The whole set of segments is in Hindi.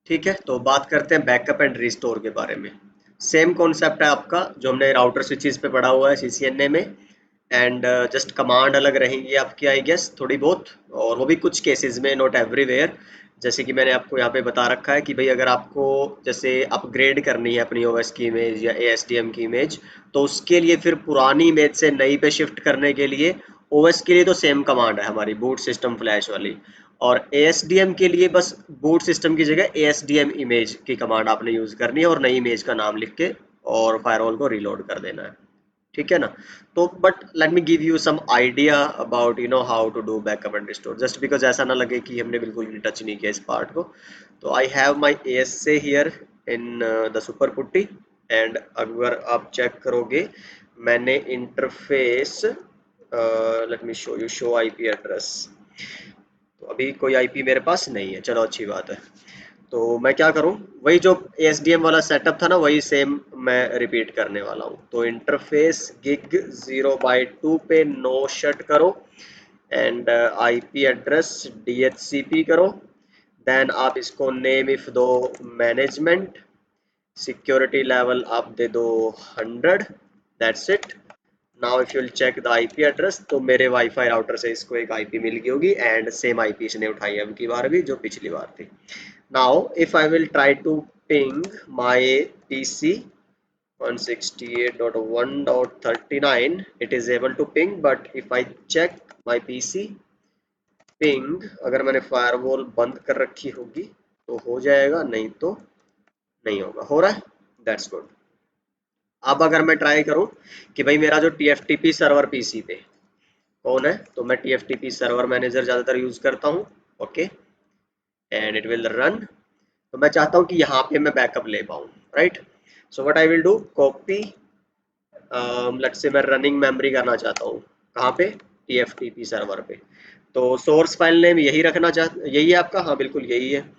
ठीक है, तो बात करते हैं बैकअप एंड रिस्टोर के बारे में। सेम कॉन्सेप्ट है आपका जो हमने राउटर स्विचेस पे पढ़ा हुआ है सीसीएनए में। एंड जस्ट कमांड अलग रहेंगी आपकी आई गेस थोड़ी बहुत, और वो भी कुछ केसेस में, नॉट एवरीवेयर। जैसे कि मैंने आपको यहाँ पे बता रखा है कि भाई अगर आपको जैसे अपग्रेड करनी है अपनी ओएस की इमेज या एएसडीएम की इमेज, तो उसके लिए फिर पुरानी इमेज से नई पे शिफ्ट करने के लिए ओएस के लिए तो सेम कमांड है हमारी बूट सिस्टम फ्लैश वाली, और एएसडीएम के लिए बस बूट सिस्टम की जगह एएसडीएम इमेज की कमांड आपने यूज करनी है और नई इमेज का नाम लिख के और फायरवॉल को रीलोड कर देना है। ठीक है ना। तो but let me give you some idea about how to do backup and restore, just because ऐसा ना लगे कि हमने बिल्कुल भी टच नहीं किया इस पार्ट को। तो I have my ASA here in the super putty. And अगर आप चेक करोगे मैंने interface, let me show you show IP address. तो अभी कोई आईपी मेरे पास नहीं है, चलो अच्छी बात है। तो मैं क्या करूं, वही जो एसडीएम वाला सेटअप था ना वही सेम मैं रिपीट करने वाला हूं। तो इंटरफेस गिग 0/2 पे नो शट करो, एंड आईपी एड्रेस डीएचसीपी करो। देन आप इसको नेम इफ दो मैनेजमेंट, सिक्योरिटी लेवल आप दे दो 100। That's it. Now if you will check the IP address, तो मेरे वाईफाई राउटर से इसको एक आईपी मिल गई होगी, एंड सेम आईपी इसने उठाई अब की बार भी जो पिछली बार थी। Now, if I will try to ping my PC 168.1.39, it is able to ping. But if I check my PC ping, अगर मैंने फायरवॉल बंद कर रखी होगी तो हो जाएगा, नहीं तो नहीं होगा। हो रहा है, दैट्स गुड। अब अगर मैं ट्राई करूं कि भाई मेरा जो TFTP सर्वर पीसी पे कौन है, तो मैं TFTP सर्वर मैनेजर ज़्यादातर यूज़ करता हूँ। Okay, and it will run. तो मैं चाहता हूँ कि यहाँ पे मैं बैकअप ले पाऊँ, right. So what I will do, copy, let's say मैं रनिंग मेमोरी करना चाहता हूँ कहाँ पे, TFTP सर्वर पे। तो सोर्स फाइल नेम यही रखना यही है आपका, हाँ बिल्कुल यही है।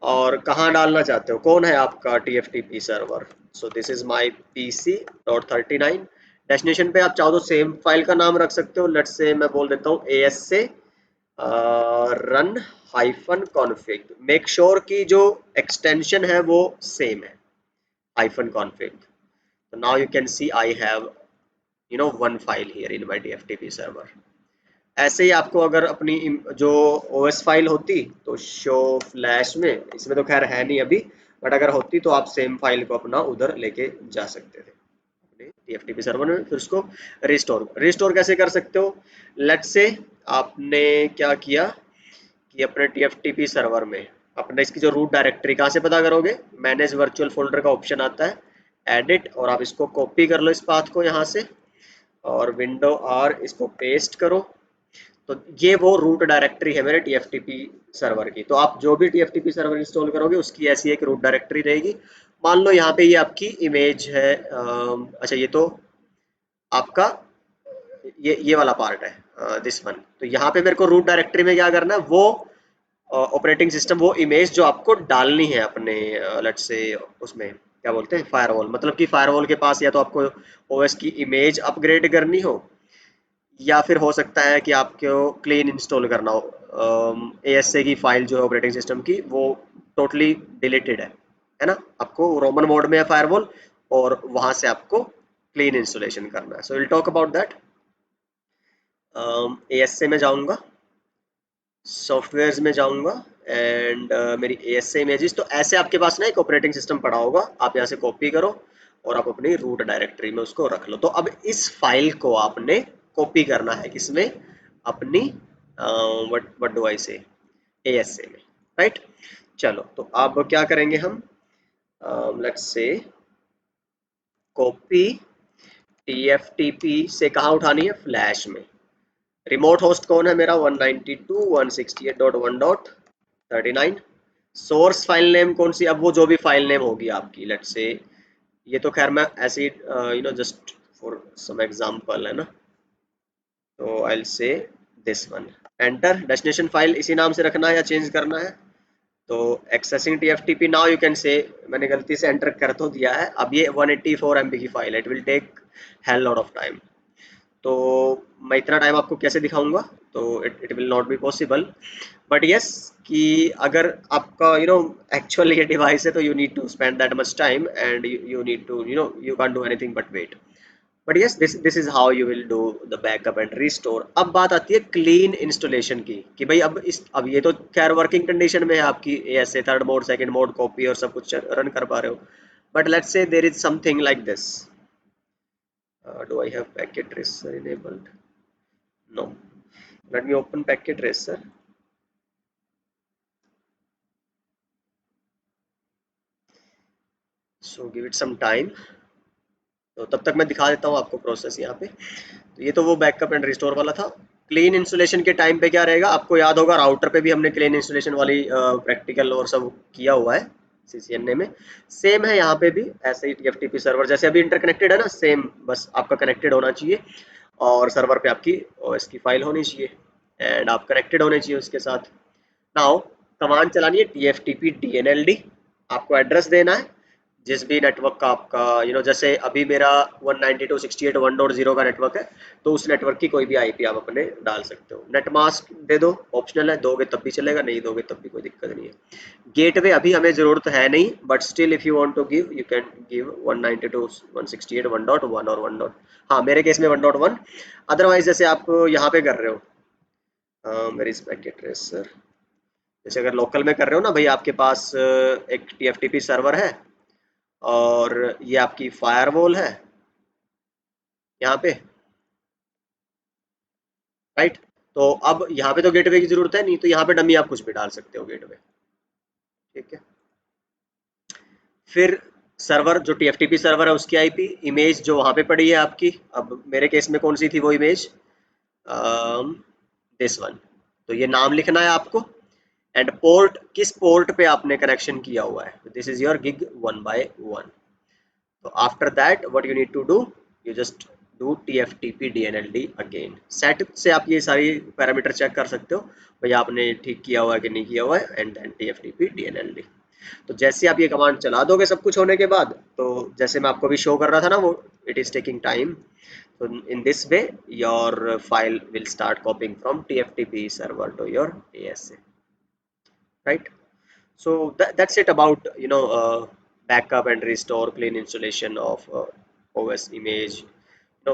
और कहाँ डालना चाहते हो, कौन है आपका TFTP server. So this is my PC.39। Destination पे आप चाहो तो सेम फाइल का नाम रख सकते हो, लेट से मैं बोल देता हूँ AS से run hyphen config. Make sure कि जो एक्सटेंशन है वो सेम है, हाइफन कॉन्फिग। तो now you can C I have one file here in my TFTP server. ऐसे ही आपको अगर अपनी जो OS फाइल होती तो शो फ्लैश में, इसमें तो खैर है नहीं अभी, बट अगर होती तो आप सेम फाइल को अपना उधर लेके जा सकते थे अपने TFTP सर्वर में। फिर उसको रिस्टोर कैसे कर सकते हो, लेट्स से आपने क्या किया कि अपने TFTP सर्वर में अपने इसकी जो रूट डायरेक्टरी कहाँ से पता करोगे, मैनेज वर्चुअल फोल्डर का ऑप्शन आता है, एडिट, और आप इसको कॉपी कर लो इस पाथ को यहाँ से, और विंडो R इसको पेस्ट करो। तो ये वो रूट डायरेक्टरी है मेरे TFTP सर्वर की। तो आप जो भी TFTP सर्वर इंस्टॉल करोगे उसकी ऐसी एक रूट डायरेक्टरी रहेगी। मान लो यहाँ पे ये आपकी इमेज है, अच्छा ये तो आपका ये वाला पार्ट है, दिस वन। तो यहाँ पे मेरे को रूट डायरेक्टरी में क्या करना है, वो ऑपरेटिंग सिस्टम, वो इमेज जो आपको डालनी है अपने लेट्स से उसमें क्या बोलते हैं फायरवॉल, मतलब कि फायरवॉल के पास या तो आपको ओएस की इमेज अपग्रेड करनी हो, या फिर हो सकता है कि आपको क्लीन इंस्टॉल करना हो। ASA की फाइल जो है ऑपरेटिंग सिस्टम की वो टोटली डिलीटेड है ना, आपको रोमन मोड में है फायरवॉल, और वहां से आपको क्लीन इंस्टॉलेशन करना है। So will talk about that. ASA में जाऊंगा, सॉफ्टवेयर्स में जाऊंगा, एंड मेरी ASA इमेजेस। तो ऐसे आपके पास ना एक ऑपरेटिंग सिस्टम पड़ा होगा, आप यहाँ से कॉपी करो और आप अपनी रूट डायरेक्टरी में उसको रख लो। तो अब इस फाइल को आपने कॉपी करना है किसमें, अपनी व्हाट डू आई से ASA में, राइट। चलो तो अब क्या करेंगे हम, लेट्स से कॉपी TFTP से कहाँ उठानी है, फ्लैश में। रिमोट होस्ट कौन है मेरा, 192.168.1.39। सोर्स फाइल नेम कौन सी, अब वो जो भी फाइल नेम होगी आपकी, लेट्स से ये तो खैर मैं ऐसे जस्ट फॉर सम एग्जांपल है ना, तो I will say this one. Enter, destination file इसी नाम से रखना है या चेंज करना है। तो accessing TFTP, now you can say, मैंने गलती से एंटर कर तो दिया है, अब ये 184 MB की फाइल है, it will take hell lot of time. तो मैं इतना टाइम आपको कैसे दिखाऊंगा, तो it will not be possible. But yes, कि अगर आपका एक्चुअल ये डिवाइस है, तो you need to spend that much time and you need to you can do anything but wait. But yes, this is how you will do the backup and restore. अब बात आती है क्लीन इंस्टॉलेशन की, कि भाई अब ये तो खैर वर्किंग कंडीशन में है आपकी, ऐसे third mode second mode copy और सब कुछ रन कर पा रहे हो। But let's say there is something like this, do I have packet tracer enabled? No. Let me open packet tracer. So give it some time. तो तब तक मैं दिखा देता हूँ आपको प्रोसेस यहाँ पे। तो ये तो वो बैकअप एंड रिस्टोर वाला था। क्लीन इंस्टॉलेशन के टाइम पे क्या रहेगा, आपको याद होगा राउटर पे भी हमने क्लीन इंस्टॉलेशन वाली प्रैक्टिकल और सब किया हुआ है CCNA में। सेम है यहाँ पे भी, ऐसे ही TFTP सर्वर जैसे अभी इंटरकनेक्टेड है ना, सेम बस आपका कनेक्टेड होना चाहिए और सर्वर पे आपकी OS की फाइल होनी चाहिए एंड आप कनेक्टेड होने चाहिए उसके साथ। नाउ कमांड चलानी है TFTP DNLD, आपको एड्रेस देना है जिस भी नेटवर्क का आपका जैसे अभी मेरा 192.168.1.0 का नेटवर्क है, तो उस नेटवर्क की कोई भी IP आप अपने डाल सकते हो। नेट मास्क दे दो, ऑप्शनल है, दोगे तब भी चलेगा, नहीं दोगे तब भी कोई दिक्कत नहीं है। गेटवे अभी हमें जरूरत है नहीं, but still if you want to give you can give 192.168.1.1 और 1. हाँ, मेरे केस में 1.1। अदरवाइज जैसे आप यहाँ पे कर रहे हो, मेरी पैकेट ट्रेसर, जैसे अगर लोकल में कर रहे हो ना भाई, आपके पास एक TFTP सर्वर है और ये आपकी फायरवॉल है यहाँ पे, राइट। तो अब यहाँ पे तो गेटवे की जरूरत है नहीं, तो यहाँ पे डमी आप कुछ भी डाल सकते हो गेटवे, ठीक है। फिर सर्वर जो TFTP सर्वर है उसकी IP, इमेज जो वहाँ पे पड़ी है आपकी, अब मेरे केस में कौन सी थी वो इमेज, दिस वन। तो ये नाम लिखना है आपको एंड पोर्ट, किस पोर्ट पे आपने कनेक्शन किया हुआ है, this is your gig 1/1। So after that what you need to do, you just do TFTP DNLD again। Set से आप ये सारी पैरामीटर चेक कर सकते हो भाई आपने ठीक किया हुआ है कि नहीं किया हुआ है, एंड देन TFTP DNLD। तो जैसे आप ये कमांड चला दोगे सब कुछ होने के बाद, तो जैसे मैं आपको भी शो कर रहा था ना वो, it is taking time. So in this way your file will start copying from TFTP server to your ASA, right? So that's it about backup and restore clean installation of OS image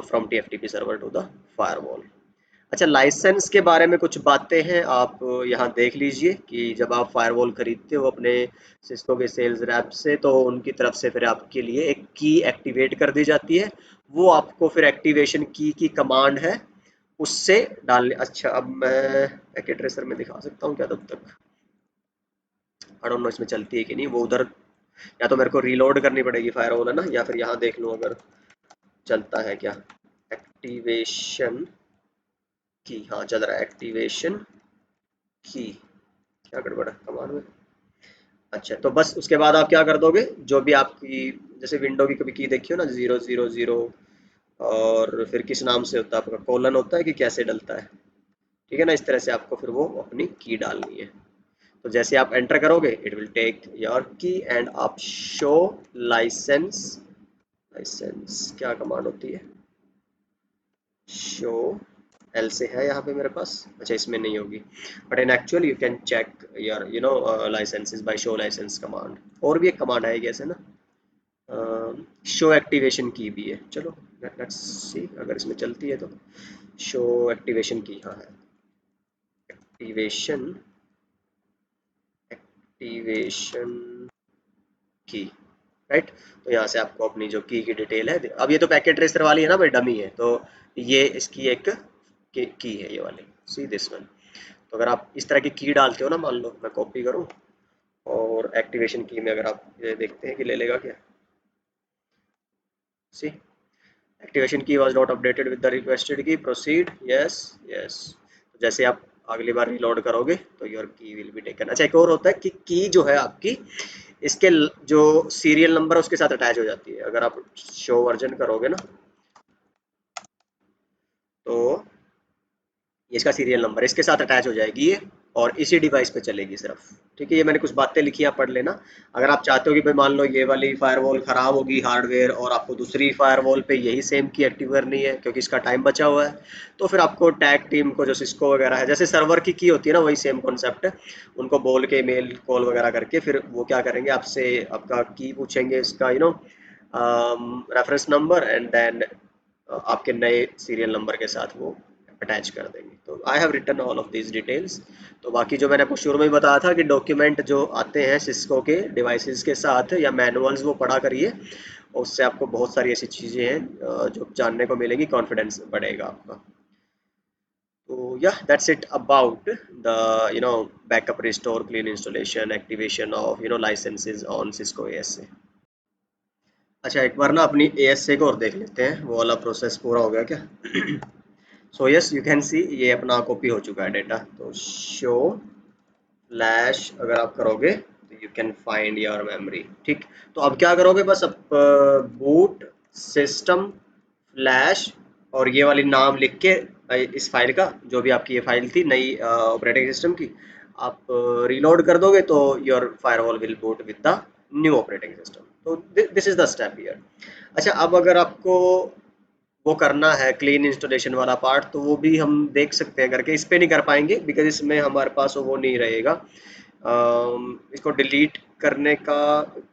from TFTP server to the firewall। अच्छा, लाइसेंस के बारे में कुछ बातें हैं, आप यहाँ देख लीजिए कि जब आप फायरवॉल खरीदते हो अपने सिस्को के सेल्स रैप से, तो उनकी तरफ से फिर आपके लिए एक की एक्टिवेट कर दी जाती है। वो आपको फिर एक्टिवेशन की कमांड है उससे डालने। अच्छा, अब मैं पैकेट ट्रेसर में दिखा सकता हूँ क्या तब तक, आई डोंट नो इसमें चलती है कि नहीं, वो उधर या तो मेरे को रीलोड करनी पड़ेगी फायरवॉल है ना, या फिर यहाँ देख लूँ अगर चलता है क्या। एक्टिवेशन की, हाँ चल रहा है एक्टिवेशन की। क्या गड़बड़ है कमांड में। अच्छा, तो बस उसके बाद आप क्या कर दोगे, जो भी आपकी जैसे विंडो की कभी की देखी हो ना, 000 और फिर किस नाम से होता है आपका, कोलन होता है कि कैसे डलता है, ठीक है ना, इस तरह से आपको फिर वो अपनी की डालनी है। तो जैसे आप एंटर करोगे इट विल टेक योर की एंड आप शो लाइसेंस। लाइसेंस क्या कमांड होती है, शो एल से है यहाँ पे मेरे पास, अच्छा इसमें नहीं होगी, but in actual you can check your licenses by show license command. और भी एक कमांड आएगी ऐसे ना, शो एक्टिवेशन की भी है, चलो लेट्स सी अगर इसमें चलती है तो। शो एक्टिवेशन की, हाँ है एक्टिवेशन, एक्टिवेशन की, राइट। तो यहाँ से आपको अपनी जो की डिटेल है, अब ये तो पैकेट ट्रेसर वाली है ना भाई, डमी है, तो ये इसकी एक की है ये वाली, सी दिस वन। तो अगर आप इस तरह की की डालते हो ना, मान लो मैं कॉपी करूँ और एक्टिवेशन की में अगर आप ये देखते हैं कि ले लेगा क्या, सी एक्टिवेशन की was not updated with the requested की, प्रोसीड, यस यस। जैसे आप अगली बार रीलोड करोगे तो योर की विल बी टेकन। अच्छा, एक और होता है कि की जो है आपकी, इसके जो सीरियल नंबर है उसके साथ अटैच हो जाती है। अगर आप शो वर्जन करोगे ना, तो ये इसका सीरियल नंबर इसके साथ अटैच हो जाएगी ये, और इसी डिवाइस पे चलेगी सिर्फ। ठीक है, ये मैंने कुछ बातें लिखी हैं, पढ़ लेना। अगर आप चाहते हो कि भाई मान लो ये वाली फायरवॉल खराब होगी हार्डवेयर और आपको दूसरी फायरवॉल पे यही सेम की एक्टिव करनी है क्योंकि इसका टाइम बचा हुआ है, तो फिर आपको टैग टीम को, जो सिस्को वगैरह है, जैसे सर्वर की होती है ना, वही सेम कॉन्सेप्ट है। उनको बोल के मेल कॉल वगैरह करके फिर वो क्या करेंगे, आपसे आपका की पूछेंगे, इसका रेफरेंस नंबर, एंड देन आपके नए सीरियल नंबर के साथ वो अटैच कर देंगे। तो I have written all of this details. तो बाकी जो मैंने आपको शुरू में ही बताया था कि डॉक्यूमेंट जो आते हैं सिस्को के डिवाइसेस के साथ या मैनुअल्स, वो पढ़ा करिए, और उससे आपको बहुत सारी ऐसी चीज़ें हैं जो जानने को मिलेंगी, कॉन्फिडेंस बढ़ेगा आपका। तो yeah, that's it about the backup, restore, clean, installation, activation of licenses on Cisco ASA। अच्छा, एक बार ना अपनी ASA को और देख लेते हैं, वो वाला प्रोसेस पूरा हो गया क्या? सो यस, यू कैन सी ये अपना कॉपी हो चुका है डेटा। तो शो फ्लैश अगर आप करोगे तो you can find your memory. ठीक, तो अब क्या करोगे, बस अब बूट सिस्टम फ्लैश और ये वाली नाम लिख के इस फाइल का, जो भी आपकी ये फाइल थी नई ऑपरेटिंग सिस्टम की, आप रीलोड कर दोगे तो your firewall will boot with the new operating system. तो this is the step here. अच्छा, अब अगर आपको वो करना है क्लीन इंस्टॉलेशन वाला पार्ट, तो वो भी हम देख सकते हैं करके। इस पे नहीं कर पाएंगे बिकॉज इसमें हमारे पास वो नहीं रहेगा। इसको डिलीट करने का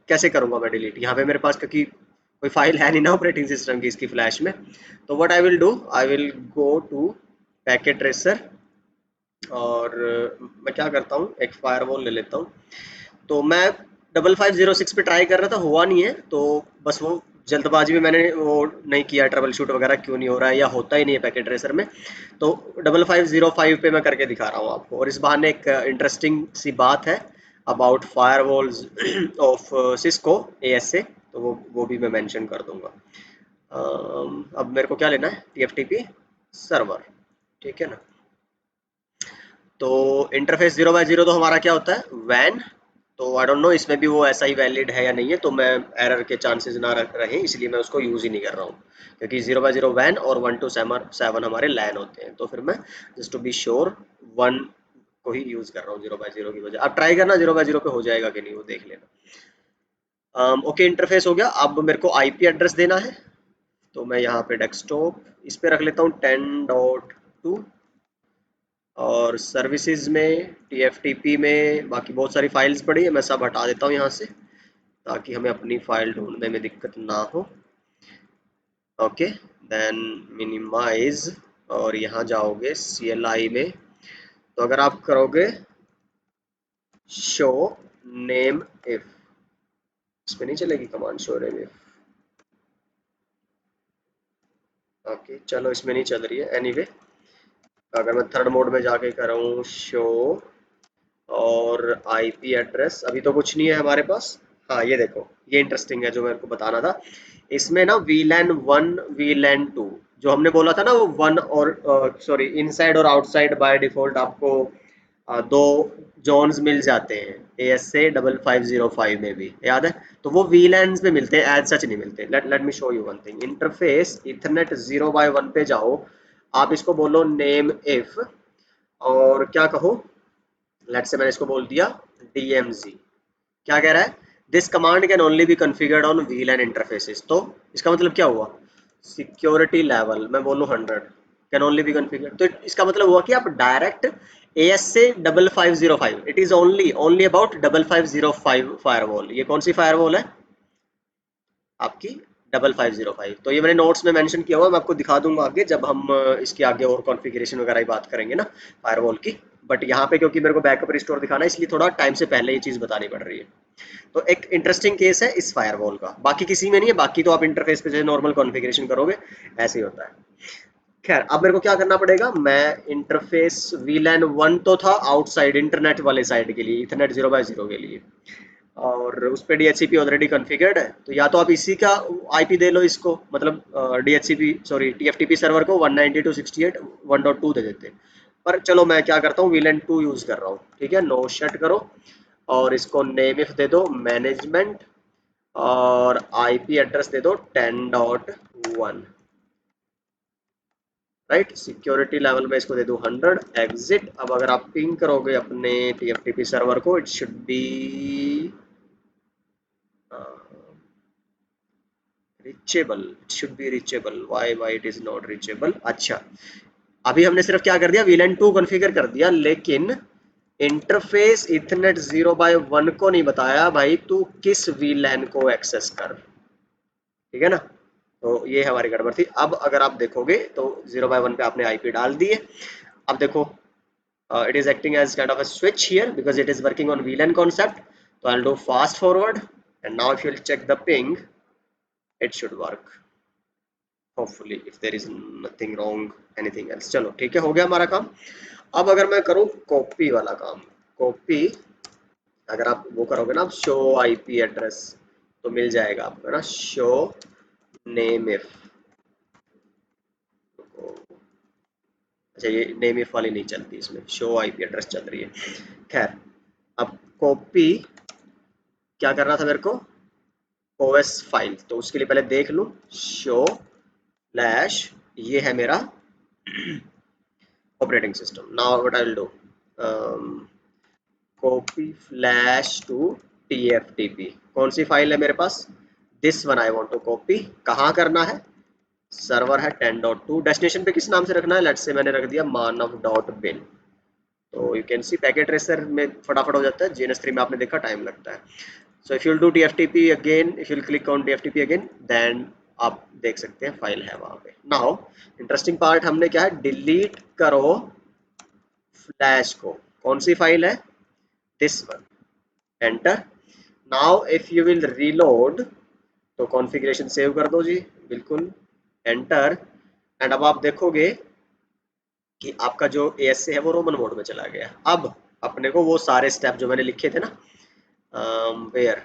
कैसे करूँगा मैं डिलीट यहाँ पे, मेरे पास क्योंकि कोई फाइल है नहीं ना ऑपरेटिंग सिस्टम की इसकी फ्लैश में। तो what I will do, I will go to Packet Tracer, और मैं क्या करता हूँ, एक फायरवॉल ले लेता हूँ। तो मैं 5506 पे ट्राई कर रहा था, हुआ नहीं है, तो बस वो जल्दबाजी में मैंने वो नहीं किया, ट्रबल शूट वगैरह क्यों नहीं हो रहा है या होता ही नहीं है पैकेट रेसर में। तो 5505 पे मैं करके दिखा रहा हूँ आपको, और इस बहाने एक इंटरेस्टिंग सी बात है about firewalls of Cisco ASA, तो वो भी मैं मेंशन कर दूंगा। अब मेरे को क्या लेना है, TFTP सर्वर। ठीक है ना? तो इंटरफेस 0x0 तो हमारा क्या होता है, वैन। तो आई डोंट नो इसमें भी वो ऐसा ही वैलिड है या नहीं है, तो मैं एरर के चांसेस ना रहे इसलिए मैं उसको यूज़ ही नहीं कर रहा हूँ, क्योंकि 0x0 वैन और 1 to 7 हमारे लैन होते हैं। तो फिर मैं just to be sure one को ही यूज़ कर रहा हूँ 0x0 की वजह। आप ट्राई करना 0x0 पे हो जाएगा कि नहीं, वो देख लेना। ओके, इंटरफेस हो गया। अब मेरे को IP एड्रेस देना है, तो मैं यहाँ पे डेस्कटॉप इस पे रख लेता हूँ 10.2, और सर्विसेज में TFTP में बाकी बहुत सारी फाइल्स पड़ी है, मैं सब हटा देता हूँ यहाँ से ताकि हमें अपनी फाइल ढूंढने में दिक्कत ना हो। ओके, देन मिनिमाइज, और यहाँ जाओगे CLI में। तो अगर आप करोगे शो नेम इफ, इस पे नहीं चलेगी command show name if. Okay चलो, इसमें नहीं चल रही है एनीवे। अगर मैं थर्ड मोड में जाके करूँ शो और IP एड्रेस, अभी तो कुछ नहीं है हमारे पास। हाँ ये देखो, ये इंटरेस्टिंग है जो मेरे को बताना था। इसमें ना VLAN 1 VLAN 2, जो हमने बोला था ना वो वन, और सॉरी इनसाइड और आउटसाइड बाय डिफॉल्ट आपको दो जोन्स मिल जाते हैं ASA 5505 में भी, याद है? तो वो VLANs में मिलते हैं, एज सच नहीं मिलते। Let me show you one thing. Interface Ethernet 0x1 पे जाओ, आप इसको बोलो नेम इफ, और क्या कहो, लेट से मैंने इसको बोल दिया DMZ। क्या कह रहा है, this command can only be configured on VLAN interfaces. तो इसका मतलब क्या हुआ, सिक्योरिटी लेवल मैं बोलूँ 100 कैन ओनली बी कॉन्फ़िगर्ड, तो इसका मतलब हुआ कि आप direct ASA 5505, it is only only about 5505 firewall. ये कौन सी फायरवॉल है आपकी, 5505। तो ये मैंने नोट्स में मेंशन किया हुआ है, मैं आपको दिखा दूंगा आगे जब हम इसके आगे और कॉन्फ़िगरेशन वगैरह की बात करेंगे ना फायरवॉल की। बट यहाँ पे क्योंकि मेरे को बैकअप रिस्टोर दिखाना है, इसलिए थोड़ा टाइम से पहले ये चीज़ बतानी पड़ रही है। तो एक इंटरेस्टिंग केस है इस फायरवॉल का, बाकी किसी में नहीं है। बाकी तो आप इंटरफेस पे जैसे नॉर्मल कॉन्फ़िगरेशन करोगे ऐसे ही होता है। खैर, अब मेरे को क्या करना पड़ेगा, मैं इंटरफेस VLAN 1 तो था आउटसाइड इंटरनेट वाले साइड के लिए, इथरनेट 0x0 के लिए, और उस पर DHCP ऑलरेडी कॉन्फ़िगर्ड है। तो या तो आप इसी का IP दे लो इसको, मतलब DHCP सॉरी TFTP सर्वर को 192.168.1.2 दे देते। पर चलो मैं क्या करता हूँ, VLAN 2 यूज़ कर रहा हूँ। ठीक है, नो शट करो, और इसको नेम इफ दे दो मैनेजमेंट, और IP एड्रेस दे दो 10.1। राइट। सिक्योरिटी लेवल में इसको दे दूं 100, एग्जिट। अब अगर आप पिंग करोगे अपने TFTP सर्वर को, it should be reachable, it should be reachable. Why it is not reachable? अच्छा, अभी हमने सिर्फ क्या कर दिया, VLAN 2 कॉन्फ़िगर कर दिया, लेकिन इंटरफेस इथरनेट 0x1 को नहीं बताया भाई तू किस VLAN को एक्सेस कर। ठीक है ना, तो ये हमारी गड़बड़ थी। अब अगर आप देखोगे तो 0x1 पे आपने IP डाल दिए। अब देखो, it is acting as kind of a switch here because it is working on VLAN concept. So I'll do fast forward, and now if you'll check the ping, it should work hopefully, if there is nothing wrong anything else. चलो ठीक है, हो गया हमारा काम। अब अगर मैं करूँ कॉपी वाला काम, कॉपी, अगर आप वो करोगे ना शो IP एड्रेस, तो मिल जाएगा आपको ना, शो नेम इफ। अच्छा, ये नेम इफ वाली नहीं चलती इसमें, शो IP एड्रेस चल रही है। खैर, अब कॉपी क्या करना था मेरे को, OS फाइल, तो उसके लिए पहले देख लूँ, शो फ्लैश, ये है मेरा operating system. Now what I will do, copy flash to TFTP। कौन सी फाइल है मेरे पास, this one I want to copy. कहाँ करना है, सर्वर है 10.2, डेस्टिनेशन पे किस नाम से रखना है, लेट्स से मैंने रख दिया मानव.bin। तो you can C packet tracer में फटाफट हो जाता है, GNS3 में आपने देखा टाइम लगता है। So if you'll do TFTP again, if you'll click on TFTP again, then आप देख सकते हैं फाइल है वहां पे। नाउ इंटरेस्टिंग पार्ट हमने क्या है, डिलीट करो फ्लैश को। कौन सी फाइल है, this one, enter. Now if you will reload, तो कॉन्फ़िगरेशन सेव कर दो जी, बिल्कुल, एंटर। एंड अब आप देखोगे कि आपका जो ASA है वो रोमन मोड में चला गया। अब अपने को वो सारे स्टेप जो मैंने लिखे थे ना, where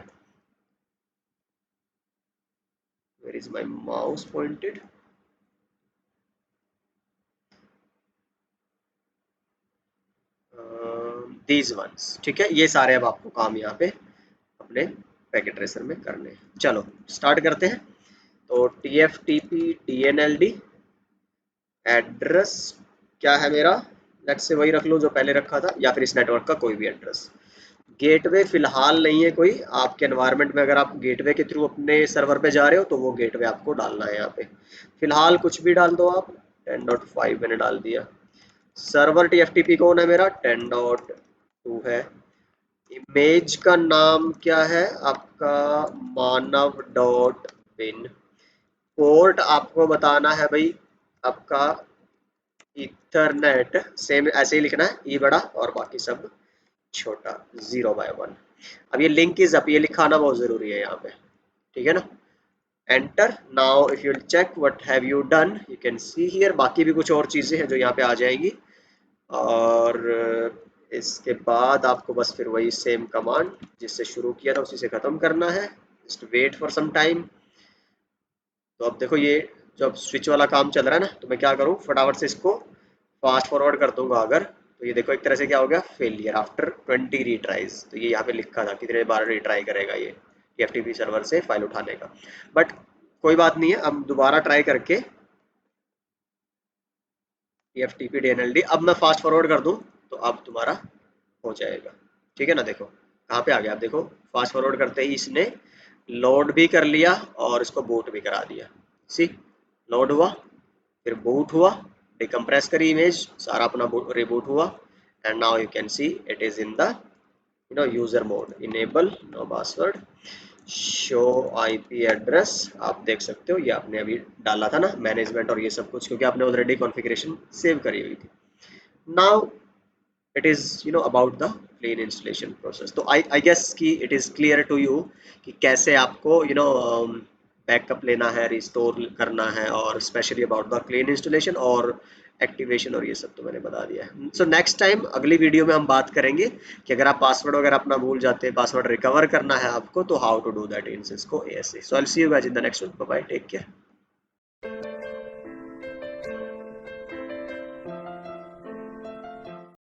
where is my mouse pointed, these ones, ठीक है, ये सारे अब आपको काम यहाँ पे अपने पैकेट ट्रेसर में करने हैं। चलो स्टार्ट करते हैं। तो TFTP DNLD एड्रेस क्या है मेरा, लेट्स से वही रख लो जो पहले रखा था, या फिर इस नेटवर्क का कोई भी एड्रेस। गेटवे फिलहाल नहीं है कोई आपके एनवायरनमेंट में, अगर आप गेटवे के थ्रू अपने सर्वर पे जा रहे हो तो वो गेटवे आपको डालना है यहाँ पे। फिलहाल कुछ भी डाल दो आप, 10.5 मैंने डाल दिया। सर्वर TFTP कौन है मेरा, 10.2 है। इमेज का नाम क्या है आपका, मानव.bin। पोर्ट आपको बताना है भाई आपका इथरनेट, सेम ऐसे ही लिखना है, ई बड़ा और बाकी सब छोटा, 0x1। अब ये लिंक इज अप, ये लिखाना बहुत जरूरी है यहाँ पे, ठीक है ना। Enter. Now if you check what have you done, you can see here, बाकी भी कुछ और चीजें हैं जो यहाँ पे आ जाएंगी। और इसके बाद आपको बस फिर वही सेम कमांड जिससे शुरू किया था उसी से खत्म करना है, just wait for some time. तो अब देखो ये जब स्विच वाला काम चल रहा है ना, तो मैं क्या करूँ, फटाफट से इसको फास्ट फॉरवर्ड कर दूंगा अगर, तो ये देखो एक तरह से क्या हो गया, फेलियर आफ्टर 20 रीट्राइज। तो ये यहाँ पे लिखा था कितने बार रिट्राई करेगा ये TFTP सर्वर से फाइल उठाने का, बट कोई बात नहीं है, अब दोबारा ट्राई करके TFTP DNLD, अब मैं फास्ट फॉरवर्ड कर दूं तो अब तुम्हारा हो जाएगा। ठीक है ना, देखो कहाँ पे आ गया, आप देखो फास्ट फॉरवर्ड करते ही इसने लोड भी कर लिया और इसको बूट भी करा दिया। सी, लोड हुआ, फिर बूट हुआ, डिकम्प्रेस करी इमेज, सारा अपना रिबूट हुआ, and now you can see it is in the user mode. Enable no password, show IP address, आप देख सकते हो ये आपने अभी डाला था ना मैनेजमेंट और ये सब कुछ, क्योंकि आपने ऑलरेडी कॉन्फ़िगरेशन सेव करी हुई थी। Now it is about the clean installation process। तो I guess कि it is clear to you कि कैसे आपको बैकअप लेना है, रिस्टोर करना है, और specially about the clean installation और एक्टिवेशन, और ये सब तो मैंने बता दिया है। सो नेक्स्ट टाइम अगली वीडियो में हम बात करेंगे कि अगर आप पासवर्ड वगैरह अपना भूल जाते हैं, पासवर्ड रिकवर करना है आपको, तो how to do that in Cisco ASA। So I will see you guys in the next one, bye bye, take care.